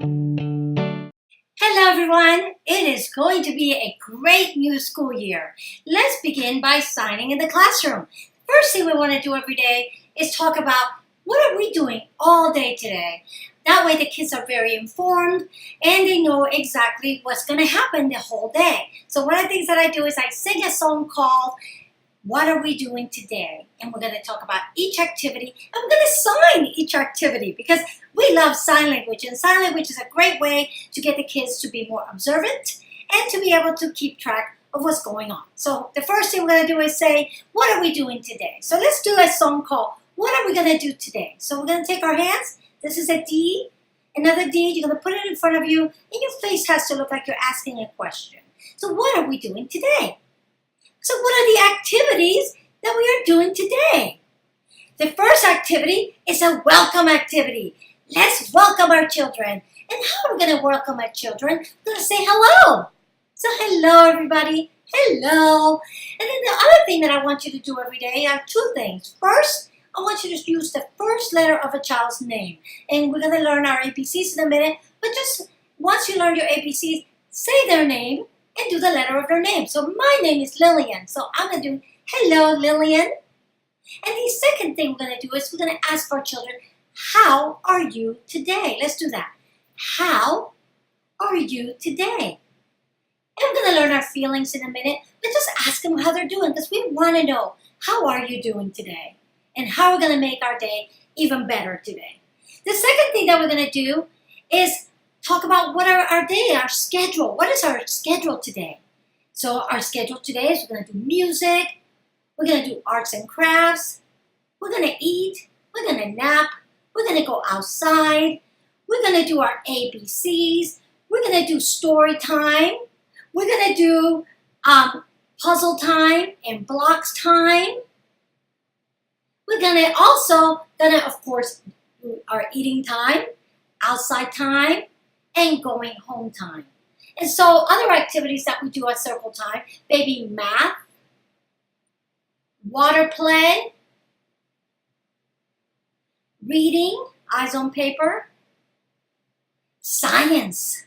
Hello everyone! It is going to be a great new school year. Let's begin by signing in the classroom. First thing we want to do every day is talk about what are we doing all day today. That way the kids are very informed and they know exactly what's going to happen the whole day. So one of the things that I do is I sing a song called What Are We Doing Today? And we're going to talk about each activity and we're going to sign each activity because we love sign language, and sign language is a great way to get the kids to be more observant and to be able to keep track of what's going on. So the first thing we're going to do is say, what are we doing today? So let's do a song called, what are we going to do today? So we're going to take our hands. This is a D, another D. You're going to put it in front of you, and your face has to look like you're asking a question. So what are we doing today? So what are the activities that we are doing today? The first activity is a welcome activity. Let's welcome our children. And how are we going to welcome our children? We're going to say hello. So hello, everybody. Hello. And then the other thing that I want you to do every day are two things. First, I want you to use the first letter of a child's name. And we're going to learn our ABCs in a minute. But just once you learn your ABCs, say their name and do the letter of their name. So my name is Lillian. So I'm going to do hello, Lillian. And the second thing we're going to do is we're going to ask our children, how are you today? Let's do that. How are you today? And we're going to learn our feelings in a minute, but just ask them how they're doing because we want to know, how are you doing today? And how we're going to make our day even better today. The second thing that we're going to do is talk about what are our day, our schedule. What is our schedule today? So our schedule today is we're going to do music, we're going to do arts and crafts, we're going to eat, we're going to nap, we're going to go outside, we're going to do our ABCs, we're going to do story time, we're going to do puzzle time and blocks time. We're going to also, of course, do our eating time, outside time, and going home time. And so other activities that we do at circle time, maybe math, water play, reading, eyes on paper, science.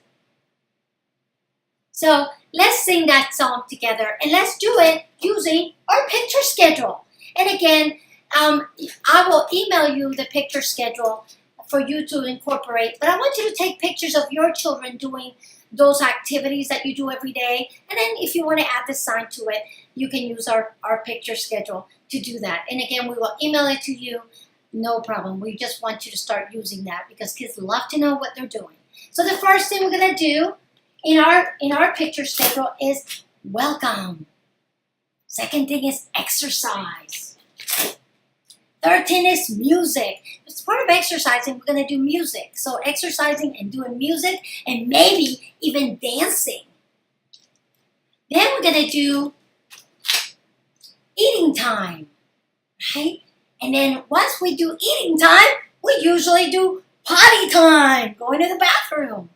So let's sing that song together and let's do it using our picture schedule. And again, I will email you the picture schedule for you to incorporate, but I want you to take pictures of your children doing those activities that you do every day. And then if you want to add the sign to it, you can use our picture schedule to do that. And again, we will email it to you. No problem. We just want you to start using that because kids love to know what they're doing. So the first thing we're going to do in our picture schedule is welcome. Second thing is exercise. Third thing is music. As part of exercising, we're going to do music. So exercising and doing music and maybe even dancing. Then we're going to do eating time, right? And then once we do eating time, we usually do potty time, going to the bathroom.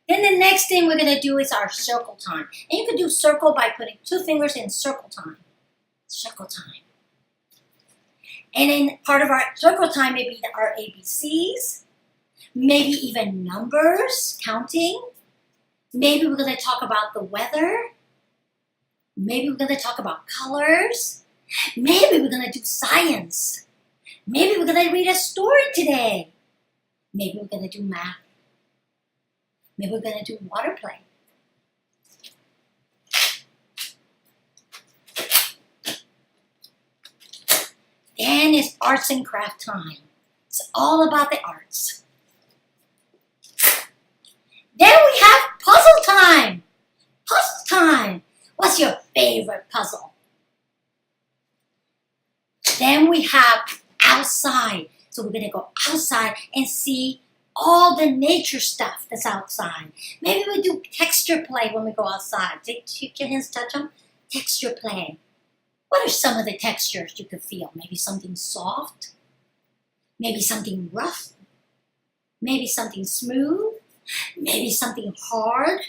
Then the next thing we're going to do is our circle time. And you can do circle by putting two fingers in circle time. Circle time. And then part of our circle time may be our ABCs, maybe even numbers, counting. Maybe we're going to talk about the weather. Maybe we're going to talk about colors. Maybe we're going to do science. Maybe we're going to read a story today. Maybe we're going to do math. Maybe we're going to do water play. Then it's arts and craft time. It's all about the arts. Then we have puzzle time. Puzzle time. What's your favorite puzzle? Then we have outside. So we're going to go outside and see all the nature stuff that's outside. Maybe we do texture play when we go outside. Take your hands, touch them. Texture play. What are some of the textures you could feel? Maybe something soft. Maybe something rough. Maybe something smooth. Maybe something hard.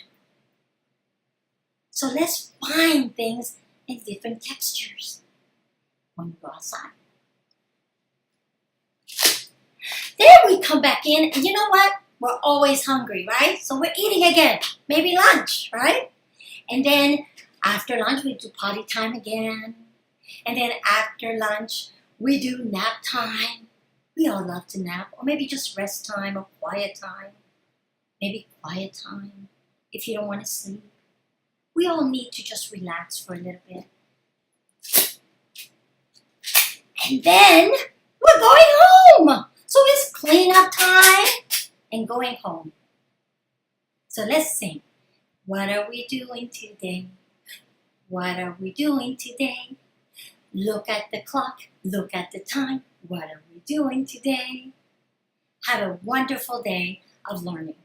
So let's find things in different textures when we go outside. Then we come back in, and you know what? We're always hungry, right? So we're eating again. Maybe lunch, right? And then after lunch, we do potty time again. And then after lunch, we do nap time. We all love to nap, or maybe just rest time or quiet time. Maybe quiet time if you don't want to sleep. We all need to just relax for a little bit. And then we're going home. So it's cleanup time and going home. So let's sing. What are we doing today? What are we doing today? Look at the clock. Look at the time. What are we doing today? Have a wonderful day of learning.